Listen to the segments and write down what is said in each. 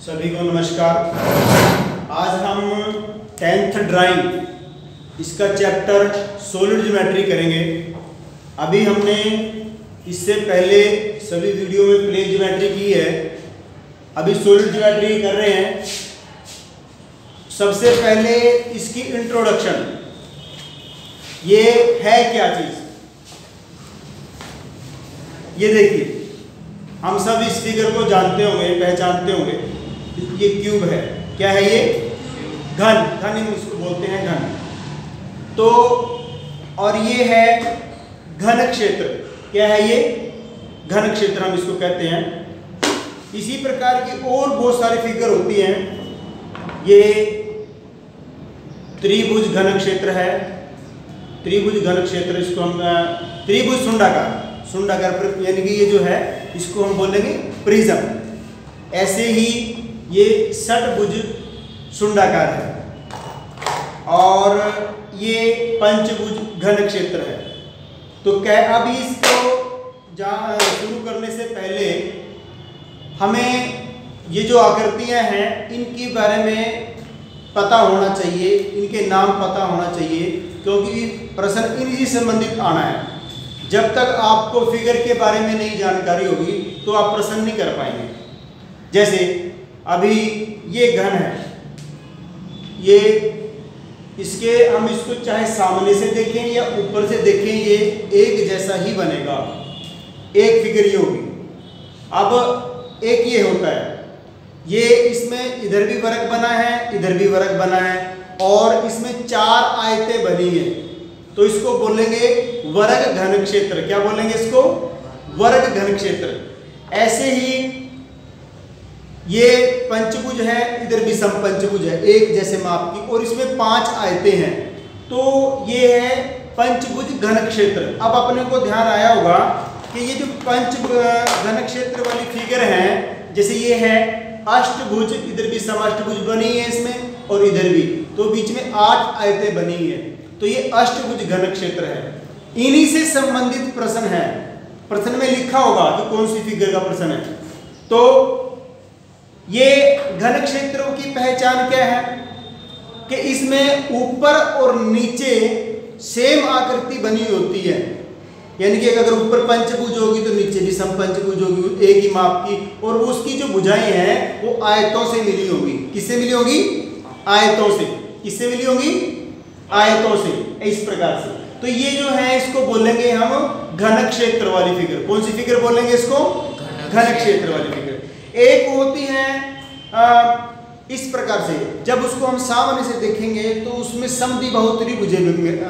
सभी को नमस्कार। आज हम 10th ड्राइंग इसका चैप्टर सॉलिड ज्योमेट्री करेंगे। अभी हमने इससे पहले सभी वीडियो में प्लेन ज्योमेट्री की है, अभी सॉलिड ज्योमेट्री कर रहे हैं। सबसे पहले इसकी इंट्रोडक्शन, ये है क्या चीज, ये देखिए। हम सब इस फिगर को जानते होंगे, पहचानते होंगे। ये क्यूब है, क्या है ये? घन, घन हम इसको बोलते हैं, घन। तो और ये है घन क्षेत्र, क्या है ये? घन क्षेत्र हम इसको कहते हैं। इसी प्रकार की और बहुत सारी फिगर होती हैं। ये त्रिभुज घन क्षेत्र है, त्रिभुज घन क्षेत्र, इसको हम त्रिभुज सुंडाकार, सुंडाकार यानी कि ये जो है इसको हम बोलेंगे प्रिज्म। ऐसे ही ये षटभुज सुंडाकार है और ये पंचभुज घन क्षेत्र है। तो क्या अभी इसको शुरू करने से पहले हमें ये जो आकृतियां हैं इनके बारे में पता होना चाहिए, इनके नाम पता होना चाहिए, क्योंकि प्रश्न इन्हीं से संबंधित आना है। जब तक आपको फिगर के बारे में नहीं जानकारी होगी तो आप प्रश्न नहीं कर पाएंगे। जैसे अभी ये घन है, ये इसके हम इसको चाहे सामने से देखें या ऊपर से देखें, ये एक जैसा ही बनेगा। एक फिगर ये होगी। अब एक ये होता है, ये इसमें इधर भी वर्ग बना है, इधर भी वर्ग बना है और इसमें चार आयतें बनी है, तो इसको बोलेंगे वर्ग घन क्षेत्र। क्या बोलेंगे इसको? वर्ग घन क्षेत्र। ऐसे ही ये पंचभुज है, इधर भी समपंचभुज है, एक जैसे माप की, और इसमें 5 आयतें हैं, तो ये है पंचभुज घन क्षेत्र। अब अपने को ध्यान आया होगा कि ये जो पंचभुज घन क्षेत्र वाली फिगर है, जैसे ये है अष्टभुज, इधर भी समअष्टभुज बनी है इसमें और इधर भी, तो बीच में 8 आयतें बनी है, तो ये अष्टभुज घन क्षेत्र है। इन्हीं से संबंधित प्रश्न है, प्रश्न में लिखा होगा कि कौन सी फिगर का प्रश्न है। तो ये घन क्षेत्रों की पहचान क्या है कि इसमें ऊपर और नीचे सेम आकृति बनी होती है, यानी कि अगर ऊपर पंचभुज होगी तो नीचे भी समपंचभुज होगी, एक ही माप की, और उसकी जो भुजाएं हैं वो आयतों से मिली होगी। किससे मिली होगी? आयतों से। किससे मिली होगी? आयतों से, इस प्रकार से। तो ये जो है इसको बोलेंगे हम घन क्षेत्र वाली फिगर। कौन सी फिगर बोलेंगे इसको? घन क्षेत्र वाली फिगर। एक होती है इस प्रकार से, जब उसको हम सामने से देखेंगे तो उसमें समद्विबाहु त्रिभुजें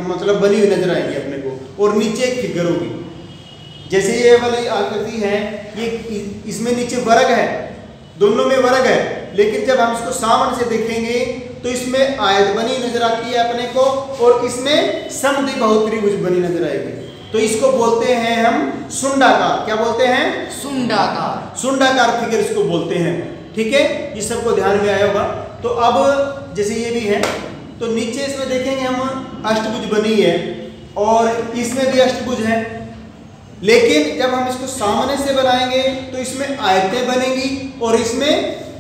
मतलब बनी हुई नजर आएगी अपने को, और नीचे एक फिगर होगी। जैसे ये वाली आकृति है, ये इसमें नीचे वर्ग है, दोनों में वर्ग है, लेकिन जब हम इसको सामने से देखेंगे तो इसमें आयत बनी नजर आती है अपने को, और इसमें समद्विबाहु त्रिभुज बनी नजर आएगी। तो इसको बोलते हैं हम सुंडाकार। क्या बोलते हैं? सुंडाकार। सुंडाकार फिगर इसको बोलते हैं। ठीक है, ये सबको ध्यान में आया होगा। तो अब जैसे ये भी है, तो नीचे इसमें देखेंगे हम अष्टभुज बनी है और इसमें भी अष्टभुज है, लेकिन जब हम इसको सामने से बनाएंगे तो इसमें आयतें बनेंगी और इसमें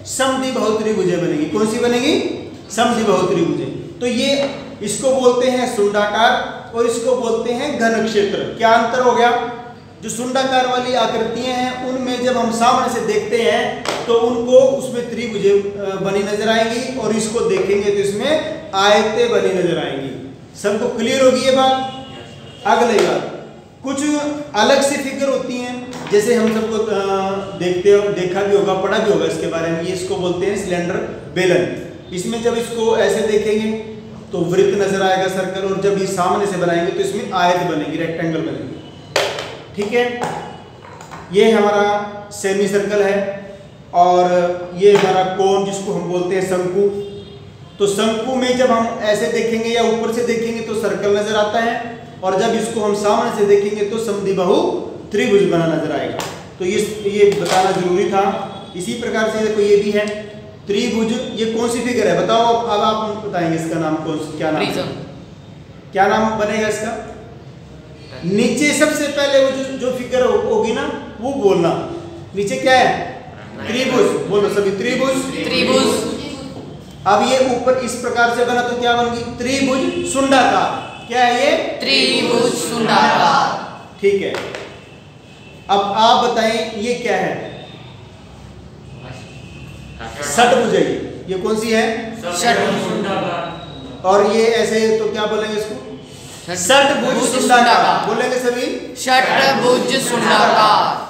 समद्विबाहु त्रिभुजें बनेगी। कौन सी बनेगी? समद्विबाहु त्रिभुजें। तो ये इसको बोलते हैं सुंडाकार और इसको बोलते हैं घन क्षेत्र। क्या अंतर हो गया? जो सुंडाकार वाली आकृतियां हैं उनमें जब हम सामने से देखते हैं तो उनको उसमें त्रिभुजें बनी नजर आएंगी, और इसको देखेंगे तो इसमें आयतें बनी नजर आएंगी। सबको क्लियर होगी ये बात? अगली बात, कुछ अलग से फिगर होती हैं, जैसे हम सबको देखा भी होगा, पढ़ा भी होगा इसके बारे में। ये इसको बोलते हैं सिलेंडर बेलन। इसमें जब इसको ऐसे देखेंगे तो वृत्त नजर आएगा, सर्कल, और जब ये सामने से बनाएंगे तो इसमें आयत बनेगी, रेक्टेंगल बनेगी। ठीक है, ये हमारा सेमी सर्कल है और ये हमारा कोन जिसको हम बोलते हैं शंकु। तो शंकु में जब हम ऐसे देखेंगे या ऊपर से देखेंगे तो सर्कल नजर आता है, और जब इसको हम सामने से देखेंगे तो समद्विबाहु त्रिभुज बना नजर आएगा। तो ये बताना जरूरी था। इसी प्रकार से देखो ये भी है त्रिभुज। ये कौन सी फिगर है बताओ? अब आप बताएंगे इसका नाम कौन सा, क्या नाम? क्या नाम बनेगा इसका? नीचे सबसे पहले वो जो फिगर होगी ना वो बोलना। नीचे क्या है? त्रिभुज, बोलो सभी त्रिभुज। त्रिभुज। अब ये ऊपर इस प्रकार से बना तो क्या बन गई? त्रिभुज सुंडाकार। क्या है ये? त्रिभुज सुंडाकार। ठीक है, अब आप बताएं ये क्या है? षटभुज है ये कौन सी है? षटभुज। और ये ऐसे तो क्या बोलेंगे इसको? षटभुज सुंडाकार बोलेंगे सभी। षटभुज सुंडाकार।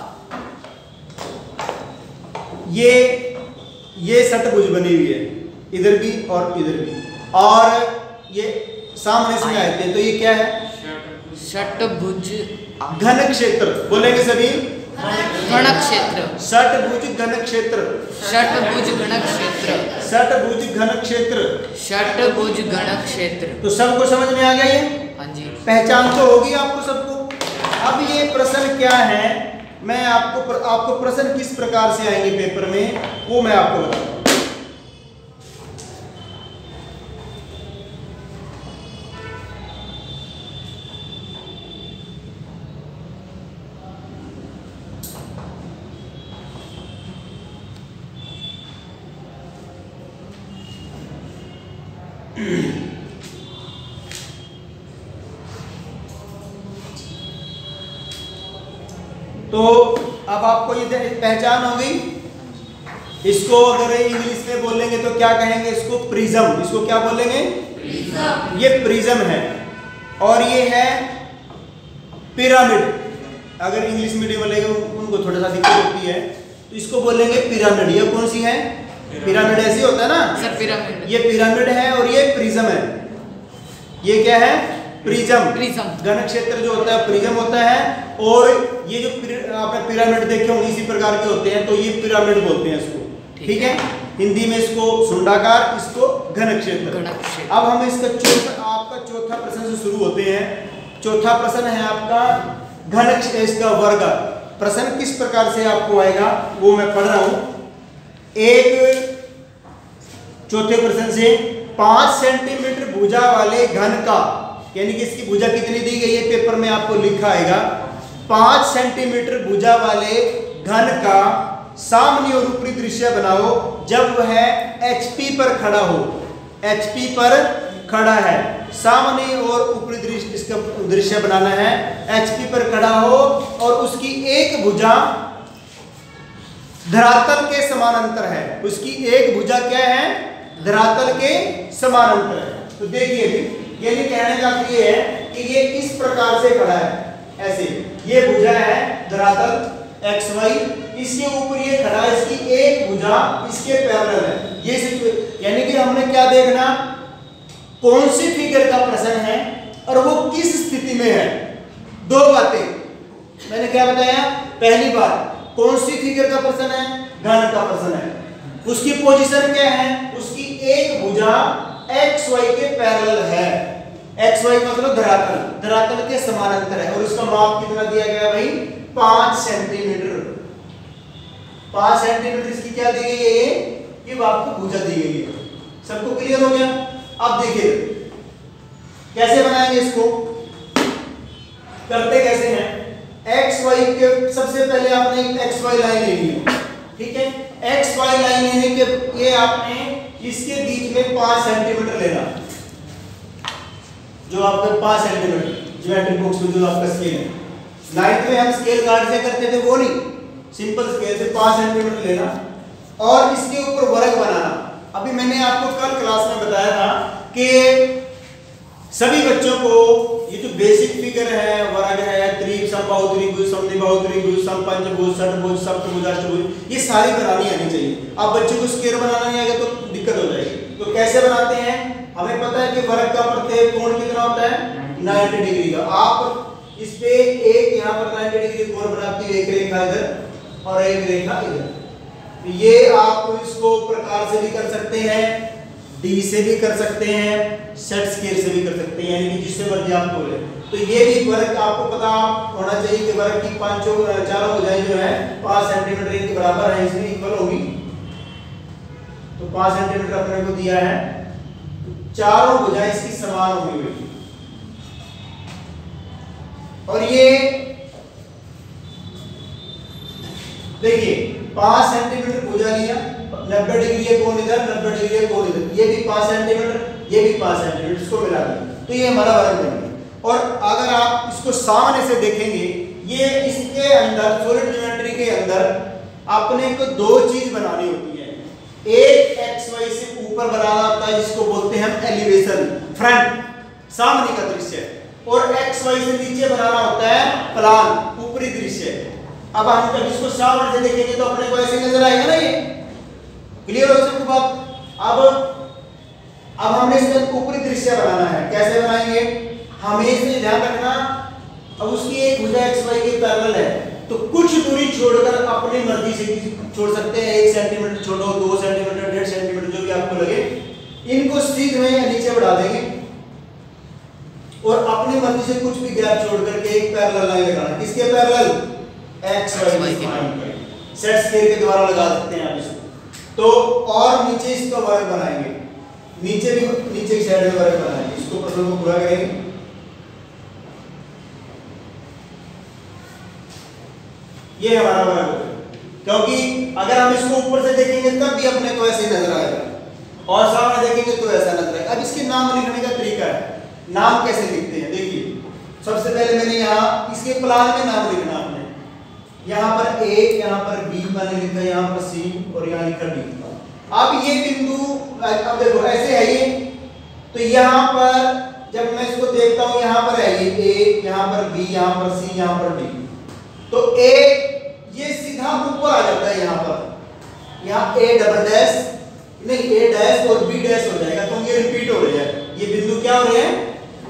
ये षटभुज बनी हुई है, इधर भी और इधर भी, और ये सामने से आते हैं तो ये क्या है? षटभुज घन क्षेत्र बोलेंगे सभी। घन क्षेत्र। षटभुज घन क्षेत्र। षटभुज घन क्षेत्र। षटभुज घन क्षेत्र। षटभुज घन क्षेत्र। तो सबको समझ में आ गया ये? हाँ जी। पहचान तो होगी आपको सबको। अब ये प्रश्न क्या है, मैं आपको प्रश्न किस प्रकार से आएंगे पेपर में वो मैं आपको बताऊंगा। तो अब आपको ये पहचान हो गई। इसको अगर इंग्लिश में बोलेंगे तो क्या कहेंगे? इसको प्रिज्म। इसको क्या बोलेंगे? प्रिज्म। ये प्रिज्म है और ये है पिरामिड। अगर इंग्लिश मीडियम वाले उनको थोड़ा सा दिक्कत होती है तो इसको बोलेंगे पिरामिड। ये कौन सी है? पिरामिड ऐसी होता है ना सर, पिरामिड। ये पिरामिड है और ये प्रिज्म है। ये क्या है? प्रिज्म। प्रिज्म। घन क्षेत्र जो होता है प्रिज्म होता है, और ये जो आपने पिरामिड देखे होंगे इसी प्रकार के होते हैं तो ये पिरामिड बोलते हैं इसको। ठीक है, हिंदी में इसको सुंडाकार, इसको घन क्षेत्र। अब हम इसका आपका चौथा प्रश्न से शुरू होते हैं। चौथा प्रश्न है आपका घन क्षेत्र, इसका वर्ग। प्रश्न किस प्रकार से आपको आएगा वो मैं पढ़ रहा हूं। एक चौथे प्रश्न से 5 सेंटीमीटर भुजा वाले घन का, यानी कि इसकी भुजा कितनी दी गई है पेपर में आपको लिखा आएगा। 5 सेंटीमीटर भुजा वाले घन का सामने और ऊपरी दृश्य बनाओ जब वह HP पर खड़ा हो। HP पर खड़ा है, सामने और ऊपरी दृश्य, इसका दृश्य बनाना है। HP पर खड़ा हो और उसकी एक भुजा धरातल के समानांतर है। उसकी एक भुजा क्या है? धरातल के समानांतर है। तो देखिए अभी ये कहने का ये है कि ये इस प्रकार से खड़ा है, ऐसे ये भुजा है धरातल XY, इसके ऊपर ये खड़ा है, इसकी एक भुजा इसके पैरेलल है। ये यानी कि हमने क्या देखना, कौन सी फिगर का प्रश्न है और वो किस स्थिति में है। दो बातें मैंने क्या बताया। पहली बात, कौन सी फिगर का प्रश्न है? घन का प्रश्न है। उसकी पोजीशन क्या है? उसकी एक भुजा XY के पैरेलल है। XY मतलब धरातल, धरातल के समानांतर है। और उसका माप कितना दिया गया भाई? 5 सेंटीमीटर। 5 सेंटीमीटर इसकी क्या दी गई है? ये आपको भुजा दी गई है। सबको क्लियर हो गया? अब देखिए कैसे बनाएंगे इसको, करते कैसे हैं। XY के सबसे पहले आपने XY लाइन लेनी है। ठीक है, XY लाइन लेने के ये आपने इसके बीच में 5 सेंटीमीटर लेना, जो आपका 5 सेंटीमीटर ज्योमेट्री बॉक्स में जो आपका स्केल है। नाइन्थ में हम स्केल कार्ड से करते थे वो नहीं, सिंपल स्केल से 5 सेंटीमीटर लेना और इसके ऊपर वर्ग बनाना। अभी मैंने आपको कल क्लास में बताया था कि सभी बच्चों को ये जो बेसिक फिगर है, वर्ग है, त्रिभुज, समबाहु त्रिभुज, समद्विबाहु त्रिभुज, समपंचभुज, षटभुज, सप्तभुज, अष्टभुज, ये सारी बनानी आनी चाहिए। अब बच्चे को स्क्वायर बनाना नहीं आएगा तो दिक्कत हो जाएगी। तो कैसे बनाते हैं? हमें पता है कि वर्ग का प्रत्येक कोण कितना होता है? 90 डिग्री का। आप इस पे एक यहाँ पर 90 डिग्री कोण बनाती है, एक रेखा इधर और एक रेखा इधर। ये आप इसको प्रकार से भी कर सकते हैं, डी से भी कर सकते हैं, सेट स्केल से भी कर सकते हैं, यानी कि जिससे मर्जी आप बोले। तो ये भी वर्ग आपको पता होना चाहिए कि वर्ग की चारों भुजाएं जो है 5 सेंटीमीटर के बराबर है, इसमें इक्वल होगी। तो 5 सेंटीमीटर अपने को दिया है, चारों भुजाएं इसकी समान होंगी। और ये देखिए 5 सेंटीमीटर भुजा लिया, 90 डिग्री है कोण इधर, 90 डिग्री है कोण इधर, ये भी 5 सेंटीमीटर, ये भी 5 सेंटीमीटर, इसको मिला दिया तो ये हमारा वर्ग बन गया। और अगर आप इसको सामने से देखेंगे, ये इसके अंदर सॉलिड ज्योमेट्री के अंदर अपने को दो चीज बनानी होती है, एक एक्स वाई से ऊपर बनाना होता है जिसको बोलते हैं हम एलिवेशन, फ्रंट, सामने का दृश्य, और एक्स वाई से नीचे बनाना होता है प्लान, ऊपरी दृश्य। अब हम जब इसको सामने से देखेंगे तो अपने को ऐसे नजर आएगा ना, ये क्लियर हो सबको बात। अब हमने इसका ऊपरी दृश्य बनाना है, कैसे बनाएंगे, हमें इसमें ध्यान रखना, अब उसकी एक भुजा एक्स वाई के पैरेलल है तो कुछ दूरी छोड़कर अपनी मर्जी से छोड़ सकते हैं, 1 सेंटीमीटर छोड़ो, 2 सेंटीमीटर, 1.5 सेंटीमीटर, जो भी आपको लगे, इनको सीधे या नीचे बढ़ा देंगे और अपनी मर्जी से कुछ भी गैप छोड़ करके एक पैरेलल लाइन लगाना, किसके पैरेलल, एक्स वाई के सेट स्क्वायर के द्वारा लगा सकते हैं आप इसको। तो और नीचे इसका वर्ग बनाएंगे, नीचे भी नीचे की साइड में वर्ग बनाएंगे, इसको प्रश्न को पूरा करेंगे। ये हमारा वर्ग होगा, क्योंकि अगर हम इसको ऊपर से देखेंगे तब भी अपने को ऐसे नजर आएगा और सामने देखेंगे तो ऐसा नजर आएगा। अब इसके नाम लिखने का तरीका है, नाम कैसे लिखते हैं, देखिए सबसे पहले मैंने यहाँ इसके प्लान में नाम लिखना आपने, यहाँ पर ए, यहाँ पर बी मैंने लिखा, यहाँ पर सी और यहाँ लिखा डी। अब ये बिंदु, अब देखो ऐसे है ये, तो यहाँ पर जब मैं इसको देखता हूँ, यहाँ पर है ये ए, यहाँ पर बी, यहाँ पर सी, यहाँ पर डी, तो ए ये सीधा ऊपर आ जाता है, यहाँ पर यहाँ ए डबल डैश नहीं, ए डैश और बी डैश हो जाएगा, तो ये रिपीट हो रही है, ये बिंदु क्या हो रहे हैं,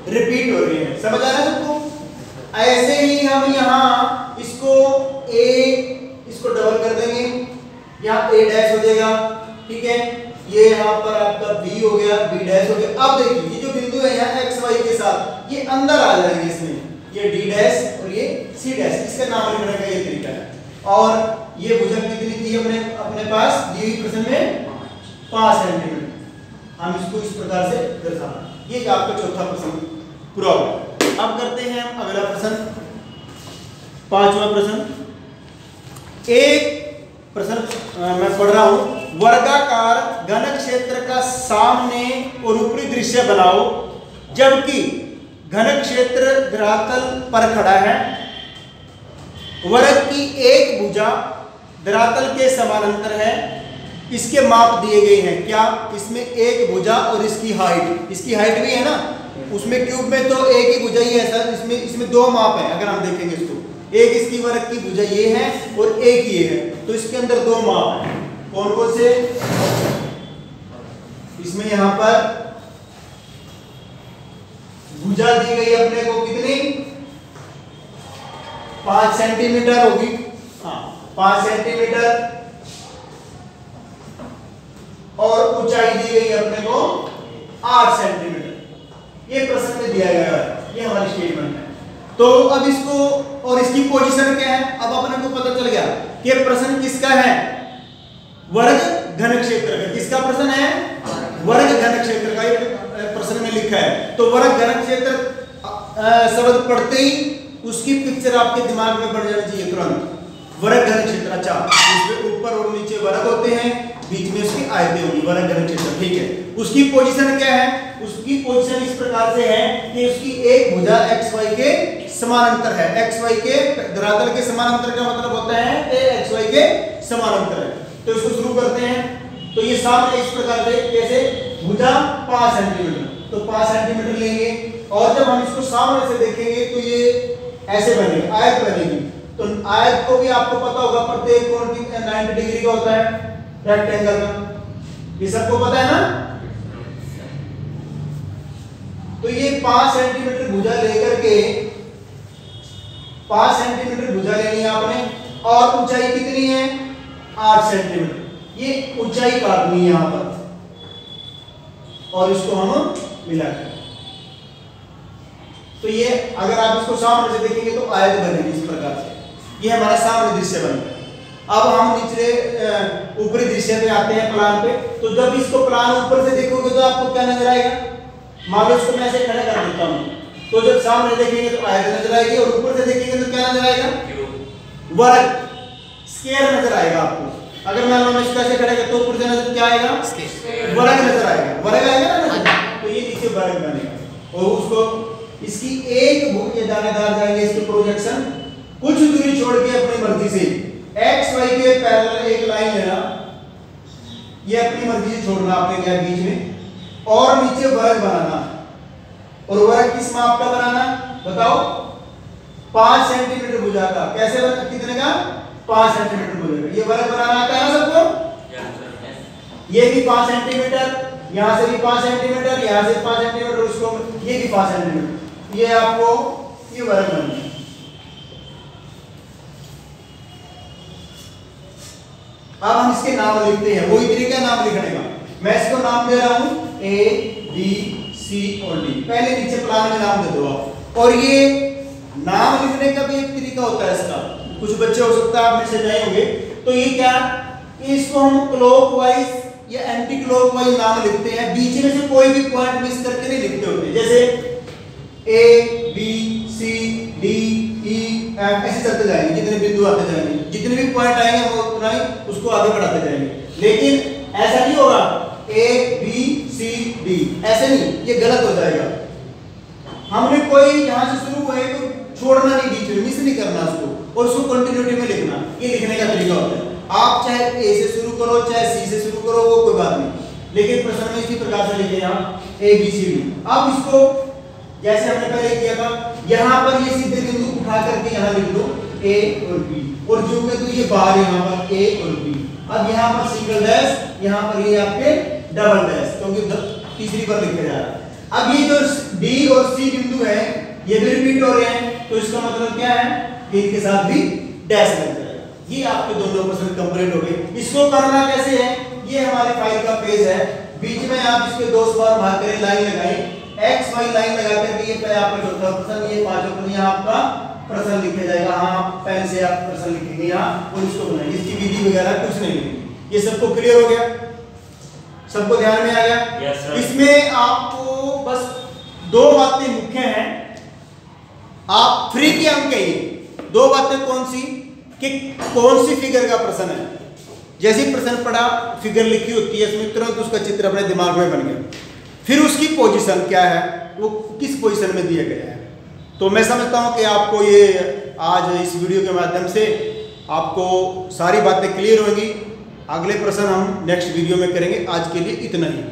रिपीट हो रही है, समझ आ रहा है सबको। ऐसे ही हम यहाँ इसको ए, इसको डबल कर देंगे, यहाँ ए डैश हो जाएगा, ठीक है, ये यहाँ पर आपका बी हो गया, बी डैश हो गया। अब देखिए ये जो बिंदु है यहाँ एक्स वाई के साथ, ये अंदर आ जाएंगे इसमें, ये डी डैश और ये सी डैश, इसका नाम लिखने का ये तरीका है। और ये भुजा कितनी थी अपने पास दी हुई प्रश्न में, 5 सेंटीमीटर, हम इसको इस प्रकार से दर्शाना। ये आपका चौथा प्रश्न पूरा हो गया। अब करते हैं हम अगला प्रश्न, 5वां प्रश्न। एक प्रश्न मैं पढ़ रहा हूं, वर्गाकार घन क्षेत्र का सामने और ऊपरी दृश्य बनाओ जबकि घन क्षेत्र धरातल पर खड़ा है, वर्ग की एक भुजा धरातल के समानांतर है, इसके माप दिए गए हैं। क्या, इसमें एक भुजा और इसकी हाइट भी है ना, उसमें क्यूब में तो एक ही भुजा ही है सर, इसमें दो माप है। अगर हम देखेंगे इसको, एक इसकी वर्ग की भुजा ये है और एक ये है, तो इसके अंदर दो माप है। कौन कौन से, इसमें यहां पर भुजा दी गई अपने को कितनी, 5 सेंटीमीटर होगी, हाँ 5 सेंटीमीटर, और ऊंचाई दी गई अपने को 8 सेंटीमीटर। ये प्रश्न में दिया गया है, ये हमारी स्टेटमेंट है। तो अब इसको और इसकी पोजीशन क्या है, अब अपने को पता चल गया कि प्रश्न किसका है, वर्ग घन क्षेत्र का। किसका प्रश्न है, वर्ग घन क्षेत्र का, ये प्रश्न में लिखा है। तो वर्ग घन क्षेत्र शब्द पढ़ते ही उसकी पिक्चर आपके दिमाग में बढ़ जानी चाहिए तुरंत। वर्ग घन क्षेत्र, अच्छा इसमें ऊपर और नीचे वर्ग होते हैं, बीच में उसकी आयतें होंगी, वर्ग घन क्षेत्र, ठीक है। उसकी पोजीशन क्या है, उसकी पोजीशन इस प्रकार से है कि उसकी एक भुजा एक्स वाई के समानांतर है। एक्स वाई के धरातल के समानांतर का मतलब होता है ए एक्स वाई के समानांतर है। तो इसको शुरू करते हैं। तो ये सामने इस प्रकार से, कैसे, भुजा 5 सेंटीमीटर, तो 5 सेंटीमीटर लेंगे, और जब हम इसको सामने से देखेंगे तो ये ऐसे बनेगी, आयत बनेगी। तो आयत को भी आपको पता होगा, प्रत्येक कोण की 90 डिग्री का होता है रेक्टेंगल का, ये सबको पता है ना। तो ये 5 सेंटीमीटर भुजा लेकर के, 5 सेंटीमीटर भुजा लेनी है आपने, और ऊंचाई कितनी है, 8 सेंटीमीटर। ये ऊंचाई काटनी है यहां पर, और इसको हम मिलाएंगे। तो ये अगर आप इसको सामने से देखेंगे तो आयत बनेगी इस प्रकार से। ये हमारा सामने दृश्य बन गया। अब हम निचले ऊपरी दृश्य पे आते हैं, प्लान पे। तो जब इसको प्लान ऊपर से देखोगे तो आपको क्या नजर आएगा, मान लो इसको मैं ऐसे खड़ा कर देता हूं, तो जब सामने देखेंगे तो आयत नजर आएगी, और ऊपर से देखेंगे तो क्या नजर आएगा, वर्ग, स्क्वायर नजर आएगा आपको। अगर मान लो मैं इसका से खड़ेगा तो ऊपर से नजर क्या आएगा, वर्ग नजर आएगा, वर्ग आएगा ना, तो ये नीचे वर्ग बनेगा। और उसको इसकी एक भुज के दानेदार जाएंगे, इसके प्रोजेक्शन कुछ दूरी छोड़ के अपनी मर्जी से एक्स वाई के पैरेलल एक लाइन लेना, ये अपनी मर्जी से छोड़ना आपने क्या बीच में, और नीचे वर्ग बनाना। और वर्ग किस माप का बनाना बताओ, 5 सेंटीमीटर भुजा का। कैसे बना, कितने का, 5 सेंटीमीटर भुजा का। ये वर्ग बनाना आता है ना सबको, ये भी 5 सेंटीमीटर, यहां से भी 5 सेंटीमीटर, यहां से 5 सेंटीमीटर, उसको ये भी 5 सेंटीमीटर, ये आपको ये वर्ग बनना है। अब हम इसके नाम लिखते हैं, वही तरीका नाम लिखने का। मैं इसको नाम दे रहा हूं A B C और D। पहले नीचे प्लान में नाम दे दो आप। और ये नाम लिखने का भी एक तरीका होता है इसका, कुछ बच्चे हो सकता है आप में से जाए होंगे, तो ये क्या, इसको हम क्लॉकवाइज या एंटी क्लॉकवाइज नाम लिखते हैं। बीच में से कोई भी पॉइंट मिस करके नहीं लिखते होते, जैसे A B C D E F ऐसे चलते जाएंगे, जितने बिंदु आते जाएंगे, जितने भी पॉइंट आएंगे हम उतना ही उसको आगे बढ़ाते जाएंगे। लेकिन ऐसा नहीं होगा A B C D, ऐसे नहीं, ये गलत हो जाएगा। हमने कोई यहां से शुरू हुए तो छोड़ना नहीं, बीच में मिस नहीं करना उसको, और उसको कंटिन्यूटी में लिखना। ये लिखने का तरीका होता है। आप चाहे A से शुरू करो, चाहे C से शुरू करो, वो कोई बात नहीं, लेकिन प्रश्न में इसी प्रकार से लिखे यहाँ A B C D। अब इसको जैसे हमने पहले किया था, यहाँ पर ये सीधे बिंदु उठा करके यहाँ लिख दो A और B, और जो में तो ये बाहर यहाँ पर A और B। अब यहाँ पर सिंगल डैश, यहाँ पर ये आपके डबल डैश, क्योंकि तीसरी पर लिखा जा रहा है। अब ये जो D और C बिंदु है ये भी रिपीट हो रहे हैं, तो इसका मतलब क्या है कि इनके साथ भी डैश लग जाएगा। ये आपके दोनों प्रश्न कंप्लीट हो गए। इसको करना कैसे है, ये हमारी फाइल का पेज है, बीच में आप इसके दो बार भाग करें, लाइन लगाएं, एक्स वाई लाइन लगा करके ये आपका चौथा प्रश्न, ये पांचों प्रश्न यहाँ आपका प्रश्न लिखा जाएगा। हाँ, पेन से आप प्रश्न लिखेंगे यहाँ और इसको बनाएंगे, इसकी विधि वगैरह कुछ नहीं लिखेंगे। ये सबको क्लियर हो गया, सबको ध्यान में आ गया? yes, इसमें आपको बस 2 बातें मुख्य हैं, आप फ्री के अंक है ये 2 बातें। कौन सी, कि कौन सी फिगर का प्रश्न है। जैसे प्रश्न पढ़ा, फिगर लिखी होती है, इसमें तुरंत उसका चित्र अपने दिमाग में बन गया, फिर उसकी पोजीशन क्या है, वो किस पोजीशन में दिया गया है। तो मैं समझता हूं कि आपको ये आज इस वीडियो के माध्यम से आपको सारी बातें क्लियर होंगी। अगले प्रश्न हम नेक्स्ट वीडियो में करेंगे। आज के लिए इतना ही।